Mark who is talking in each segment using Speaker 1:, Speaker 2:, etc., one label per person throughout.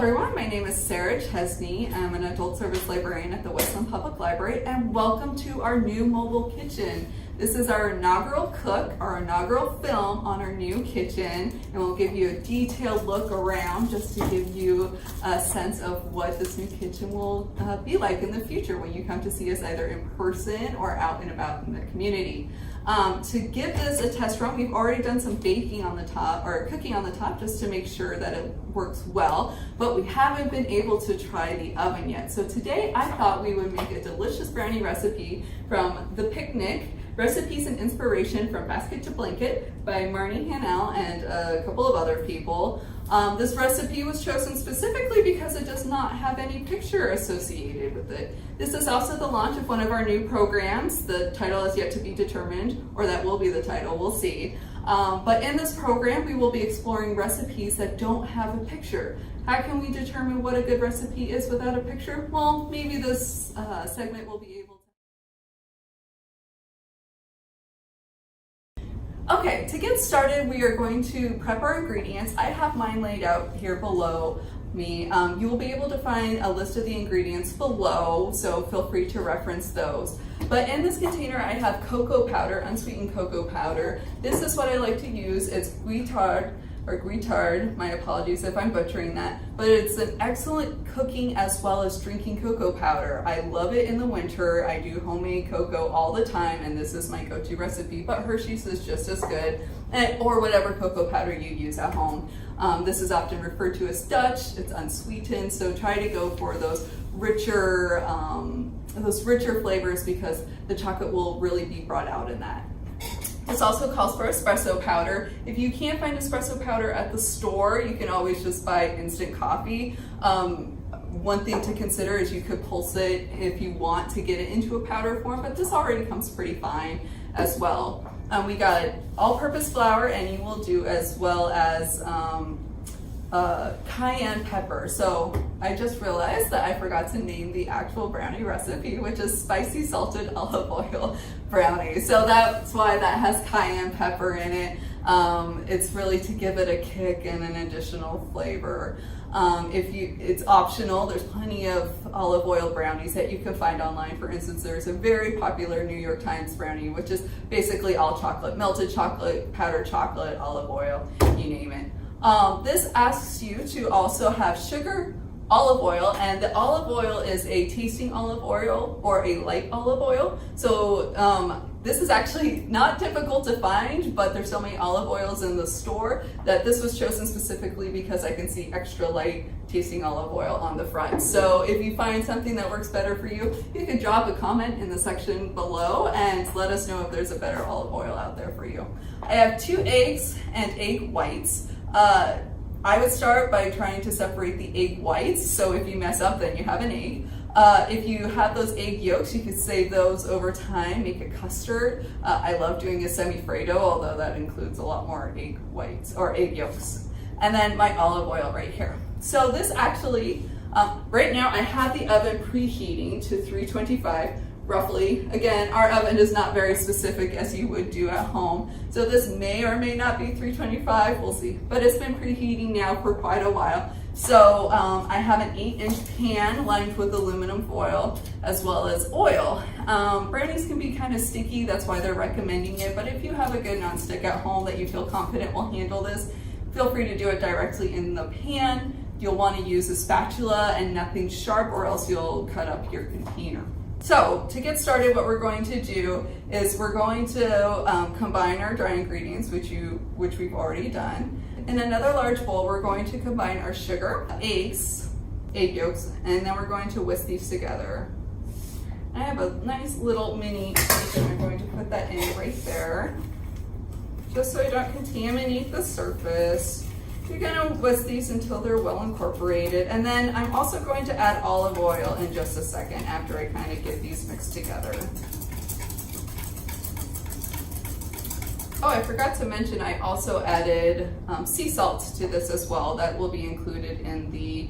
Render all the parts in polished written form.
Speaker 1: everyone, my name is Sara. I'm an adult service librarian at the Westland Public Library, and welcome to our new mobile kitchen. This is our inaugural cook, our inaugural film on our new kitchen, and we'll give you a detailed look around just to give you a sense of what this new kitchen will be like in the future when you come to see us either in person or out and about in the community. To give this a test run, we've already done some baking on the top, or cooking on the top, just to make sure that it works well, but we haven't been able to try the oven yet. So today I thought we would make a delicious brownie recipe from The Picnic, Recipes and Inspiration from Basket to Blanket by Marnie Hanel and a couple of other people. This recipe was chosen specifically because it does not have any picture associated with it. This is also the launch of one of our new programs. The title is yet to be determined, or that will be the title, we'll see. But in this program, we will be exploring recipes that don't have a picture. How can we determine what a good recipe is without a picture? Well, maybe this segment will be able to. Okay, to get started, we are going to prep our ingredients. I have mine laid out here below me. You will be able to find a list of the ingredients below, so feel free to reference those. But in this container, I have cocoa powder, unsweetened cocoa powder. This is what I like to use. It's Guitard, my apologies if I'm butchering that, but it's an excellent cooking as well as drinking cocoa powder. I love it in the winter. I do homemade cocoa all the time, and this is my go-to recipe, but Hershey's is just as good, or whatever cocoa powder you use at home. This is often referred to as Dutch. It's unsweetened, so try to go for those richer flavors because the chocolate will really be brought out in that. This also calls for espresso powder. If you can't find espresso powder at the store, you can always just buy instant coffee. One thing to consider is you could pulse it if you want to get it into a powder form, but this already comes pretty fine as well. We got all-purpose flour, and you will do as well as cayenne pepper. So I just realized that I forgot to name the actual brownie recipe, which is spicy salted olive oil brownies. So that's why that has cayenne pepper in it. It's really to give it a kick and an additional flavor. It's optional. There's plenty of olive oil brownies that you can find online. For instance, there's a very popular New York Times brownie, which is basically all chocolate, melted chocolate, powdered chocolate, olive oil, you name it. This asks you to also have sugar, olive oil, and the olive oil is a tasting olive oil or a light olive oil. So this is actually not difficult to find, but there's so many olive oils in the store that this was chosen specifically because I can see extra light tasting olive oil on the front. So if you find something that works better for you, you can drop a comment in the section below and let us know if there's a better olive oil out there for you. I have 2 eggs and egg whites. I would start by trying to separate the egg whites, so if you mess up, then you have an egg. If you have those egg yolks, you could save those over time, make a custard. I love doing a semi-Fredo, although that includes a lot more egg whites or egg yolks. And then my olive oil right here. So this actually, right now I have the oven preheating to 325. Roughly. Again, our oven is not very specific as you would do at home. So this may or may not be 325, we'll see. But it's been preheating now for quite a while. So I have an 8-inch pan lined with aluminum foil as well as oil. Brownies can be kind of sticky, that's why they're recommending it. But if you have a good nonstick at home that you feel confident will handle this, feel free to do it directly in the pan. You'll want to use a spatula and nothing sharp, or else you'll cut up your container. So to get started, what we're going to do is we're going to combine our dry ingredients, which we've already done. In another large bowl, we're going to combine our sugar, eggs, egg yolks, and then we're going to whisk these together. I have a nice little mini and I'm going to put that in right there, just so I don't contaminate the surface. You're gonna whisk these until they're well incorporated. And then I'm also going to add olive oil in just a second after I kind of get these mixed together. Oh, I forgot to mention I also added sea salt to this as well. That will be included in the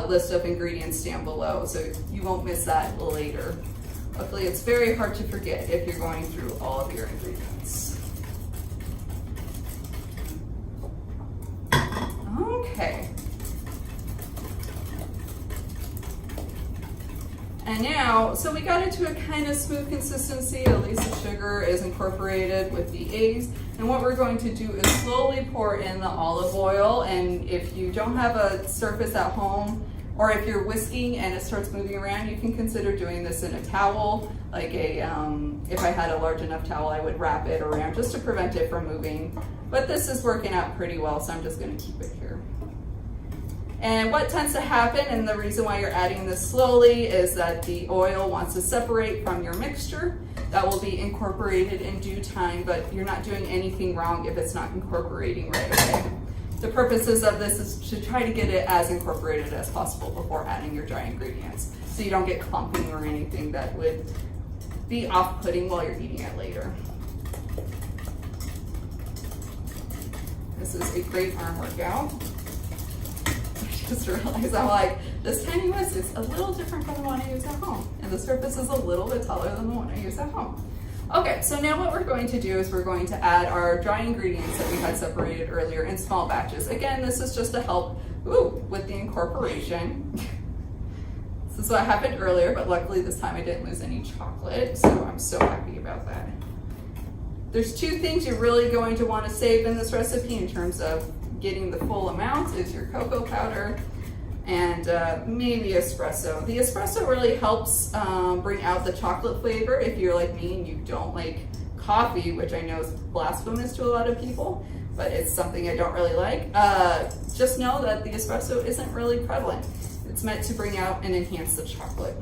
Speaker 1: list of ingredients down below, so you won't miss that later. Luckily, it's very hard to forget if you're going through all of your ingredients. Okay. And now, so we got it to a kind of smooth consistency, at least the sugar is incorporated with the eggs. And what we're going to do is slowly pour in the olive oil. And if you don't have a surface at home, or if you're whisking and it starts moving around, you can consider doing this in a towel, like if I had a large enough towel, I would wrap it around just to prevent it from moving. But this is working out pretty well, so I'm just gonna keep it here. And what tends to happen, and the reason why you're adding this slowly, is that the oil wants to separate from your mixture. That will be incorporated in due time, but you're not doing anything wrong if it's not incorporating right away. The purposes of this is to try to get it as incorporated as possible before adding your dry ingredients, so you don't get clumping or anything that would be off-putting while you're eating it later. This is a great arm workout. Just realized I'm like, this tiny whisk is a little different from the one I use at home, and the surface is a little bit taller than the one I use at home. Okay, so now what we're going to do is we're going to add our dry ingredients that we had separated earlier in small batches. Again, this is just to help with the incorporation. This is what happened earlier, but luckily this time I didn't lose any chocolate, so I'm so happy about that. There's two things you're really going to want to save in this recipe in terms of getting the full amount is your cocoa powder and maybe espresso. The espresso really helps bring out the chocolate flavor if you're like me and you don't like coffee, which I know is blasphemous to a lot of people, but it's something I don't really like. Just know that the espresso isn't really prevalent. It's meant to bring out and enhance the chocolate.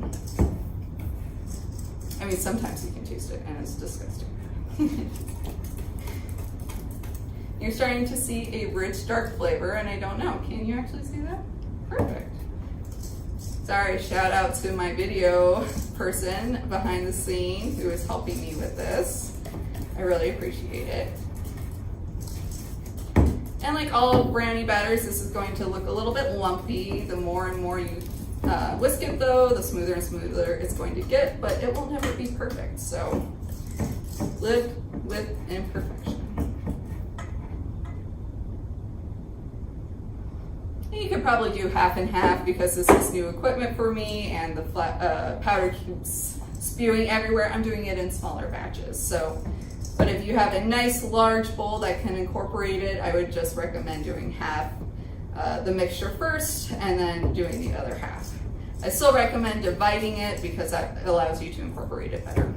Speaker 1: I mean, sometimes you can taste it and it's disgusting. You're starting to see a rich, dark flavor, and I don't know, can you actually see that? Perfect. Sorry, shout out to my video person behind the scene who is helping me with this. I really appreciate it. And like all brownie batters, this is going to look a little bit lumpy. The more and more you whisk it though, the smoother and smoother it's going to get, but it will never be perfect. So live with imperfection. You could probably do half and half because this is new equipment for me and the powder keeps spewing everywhere. I'm doing it in smaller batches. So, but if you have a nice large bowl that can incorporate it, I would just recommend doing half the mixture first and then doing the other half. I still recommend dividing it because that allows you to incorporate it better.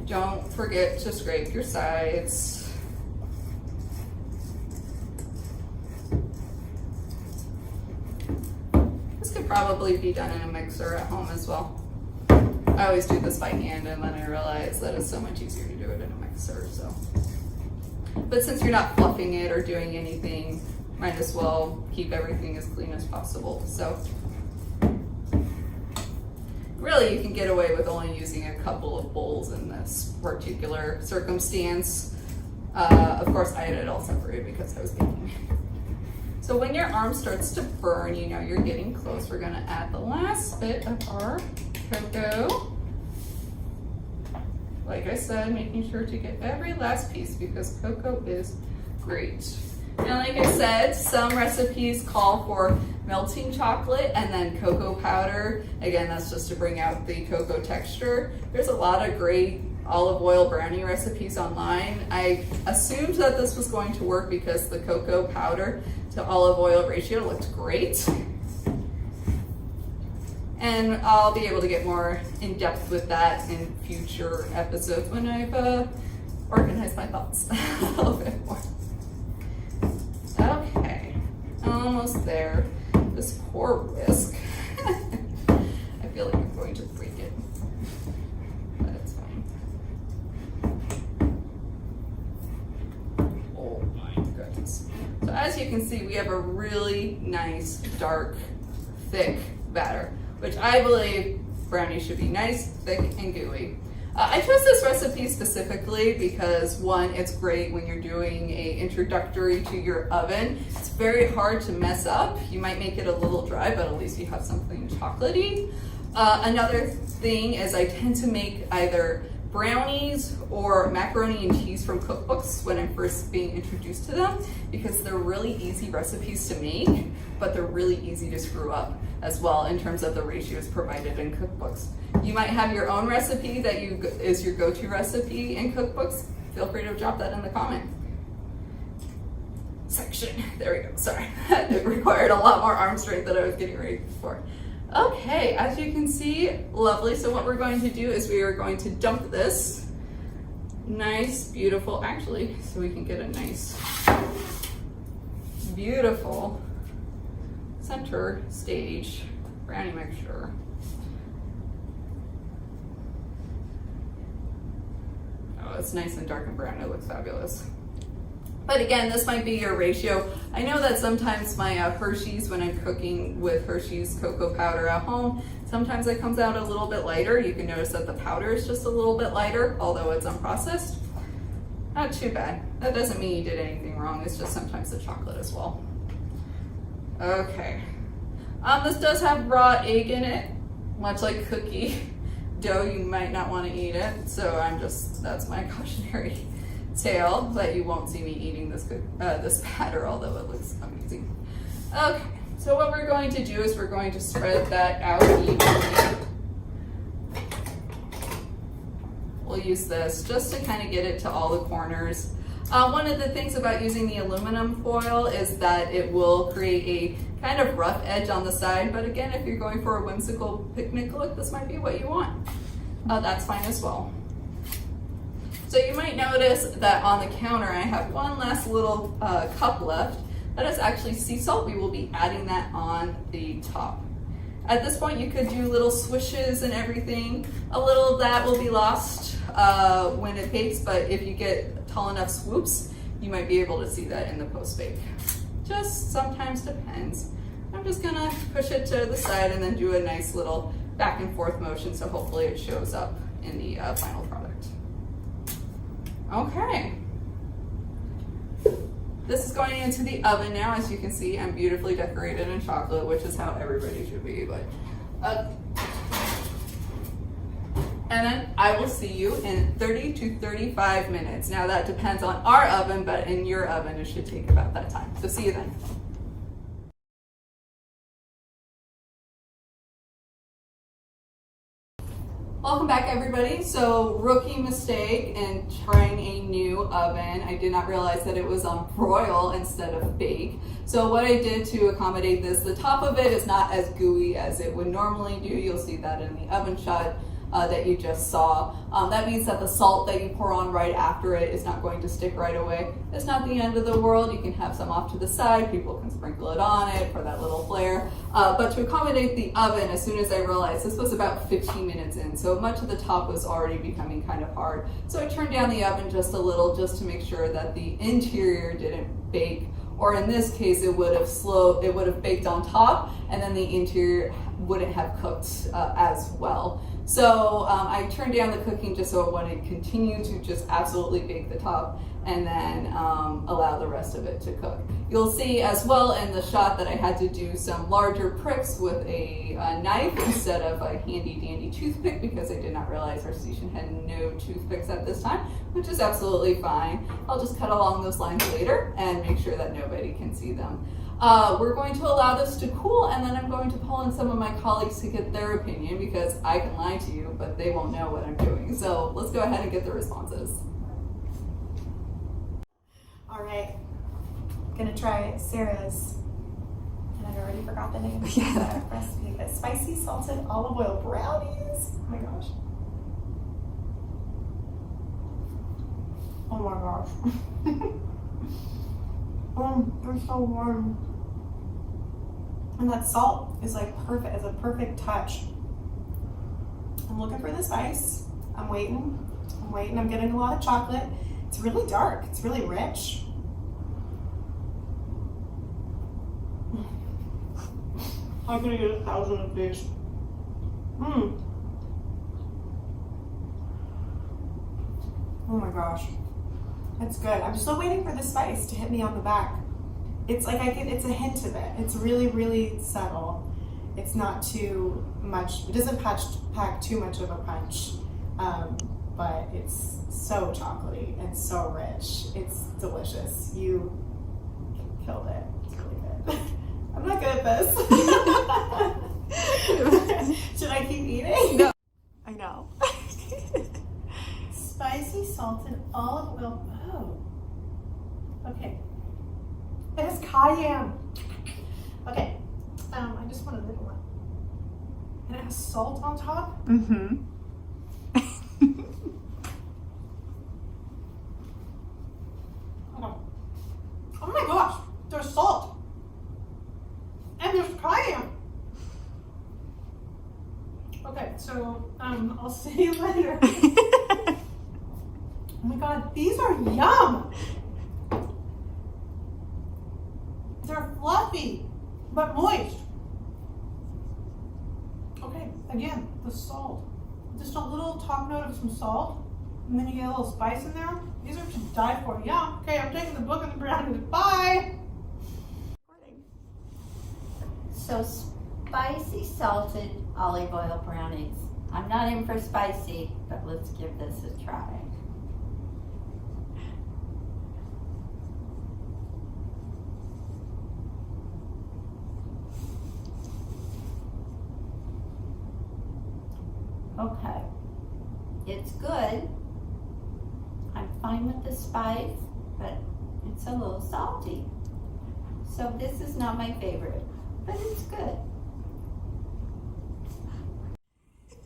Speaker 1: Don't forget to scrape your sides. Could probably be done in a mixer at home as well. I always do this by hand and then I realize that it's so much easier to do it in a mixer. So, but since you're not fluffing it or doing anything, might as well keep everything as clean as possible. So really you can get away with only using a couple of bowls in this particular circumstance. Of course I had it all separated because I was baking. So when your arm starts to burn, you know you're getting close. We're gonna add the last bit of our cocoa. Like I said, making sure to get every last piece because cocoa is great. And like I said, some recipes call for melting chocolate and then cocoa powder. Again, that's just to bring out the cocoa texture. There's a lot of great olive oil brownie recipes online. I assumed that this was going to work because the cocoa powder to olive oil ratio looked great. And I'll be able to get more in depth with that in future episodes when I've organized my thoughts a little bit more. Okay, almost there. This poor whisk. I feel like I'm going to break it, but it's fine. Oh my goodness. So as you can see, we have a really nice, dark, thick batter, which I believe brownies should be nice, thick, and gooey. I chose this recipe specifically because one, it's great when you're doing a introductory to your oven. It's very hard to mess up. You might make it a little dry, but at least you have something chocolatey. Another thing is I tend to make either brownies or macaroni and cheese from cookbooks when I'm first being introduced to them because they're really easy recipes to make, but they're really easy to screw up. as well in terms of the ratios provided in cookbooks. You might have your own recipe that is your go-to recipe in cookbooks. Feel free to drop that in the comment section. There we go, sorry. It required a lot more arm strength than I was getting ready for. Okay, as you can see, lovely. So what we're going to do is we are going to dump this nice, beautiful, actually, so we can get a nice, beautiful center stage brownie mixture. Oh, it's nice and dark and brown. It looks fabulous. But again, this might be your ratio. I know that sometimes my Hershey's, when I'm cooking with Hershey's cocoa powder at home, sometimes it comes out a little bit lighter. You can notice that the powder is just a little bit lighter, although it's unprocessed. Not too bad. That doesn't mean you did anything wrong. It's just sometimes the chocolate as well. Okay. This does have raw egg in it, much like cookie dough. You might not want to eat it, so that's my cautionary tale, that you won't see me eating this batter, although it looks amazing. Okay, so what we're going to do is we're going to spread that out evenly. We'll use this just to kind of get it to all the corners. One of the things about using the aluminum foil is that it will create a kind of rough edge on the side, but again, if you're going for a whimsical picnic look, this might be what you want. That's fine as well. So you might notice that on the counter I have one last little cup left. That is actually sea salt. We will be adding that on the top. At this point you could do little swishes and everything. A little of that will be lost when it bakes, but if you get tall enough swoops, you might be able to see that in the post-bake. Just sometimes depends. I'm just gonna push it to the side and then do a nice little back and forth motion, so hopefully it shows up in the final product. Okay. This is going into the oven now. As you can see, I'm beautifully decorated in chocolate, which is how everybody should be, but and then I will see you in 30 to 35 minutes. Now that depends on our oven, but in your oven it should take about that time. So see you then. Welcome back, everybody. So rookie mistake in trying a new oven. I did not realize that it was on broil instead of bake. So what I did to accommodate this, the top of it is not as gooey as it would normally do. You'll see that in the oven shot that you just saw. That means that the salt that you pour on right after it is not going to stick right away. It's not the end of the world. You can have some off to the side. People can sprinkle it on it for that little flair. But to accommodate the oven, as soon as I realized this was about 15 minutes in, so much of the top was already becoming kind of hard. So I turned down the oven just a little, just to make sure that the interior didn't bake, or in this case, it would have baked on top, and then the interior wouldn't have cooked as well. So I turned down the cooking just so it wouldn't continue to just absolutely bake the top, and then allow the rest of it to cook. You'll see as well in the shot that I had to do some larger pricks with a knife instead of a handy dandy toothpick, because I did not realize our station had no toothpicks at this time, which is absolutely fine. I'll just cut along those lines later and make sure that nobody can see them. We're going to allow this to cool, and then I'm going to pull in some of my colleagues to get their opinion, because I can lie to you, but they won't know what I'm doing. So let's go ahead and get the responses.
Speaker 2: All right, I'm gonna try Sara's, and I already forgot the name of the recipe, but spicy salted olive oil brownies. Oh my gosh. Oh my gosh. They're so warm. And that salt is like perfect, it's a perfect touch. I'm looking for the spice. I'm waiting. I'm getting a lot of chocolate. It's really dark, it's really rich. I'm gonna get 1,000 of these. Oh my gosh. That's good. I'm still waiting for the spice to hit me on the back. It's like it's a hint of it. It's really, really subtle. It's not too much. It doesn't pack too much of a punch, but it's so chocolatey and so rich. It's delicious. You killed it. It's really good. I'm not good at this. Should I keep eating?
Speaker 1: No.
Speaker 2: I know. Spicy salted olive oil. Oh. Okay. It has cayenne. Okay. I just want a little one. And it has salt on top.
Speaker 1: Mm-hmm.
Speaker 2: Oh my gosh, there's salt. And there's cayenne. Okay, so I'll see you later. Oh my god, these are yum. They're fluffy, but moist. Okay, again, the salt. Just a little top note of some salt, and then you get a little spice in there. These are to die for. Yum. Okay, I'm taking the book and the brownies. Bye.
Speaker 3: So spicy salted olive oil brownies. I'm not in for spicy, but let's give this a try. Okay, it's good. I'm fine with the spice, but it's a little salty. So this is not my favorite, but it's good.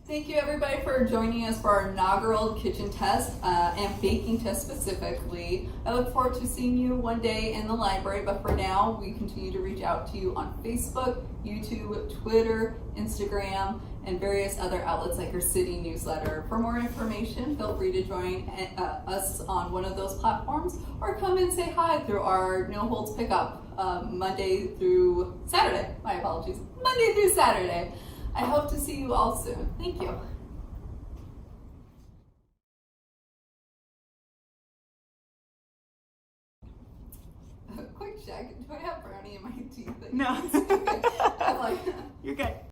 Speaker 1: Thank you everybody for joining us for our inaugural kitchen test and baking test specifically. I look forward to seeing you one day in the library, but for now, we continue to reach out to you on Facebook, YouTube, Twitter, Instagram, and various other outlets like our city newsletter. For more information, feel free to join us on one of those platforms or come and say hi through our No Holds Pickup Monday through Saturday. My apologies. Monday through Saturday. I hope to see you all soon. Thank you. Quick check. Do I have brownie in my teeth?
Speaker 2: No.
Speaker 1: I'm like,
Speaker 2: You're good.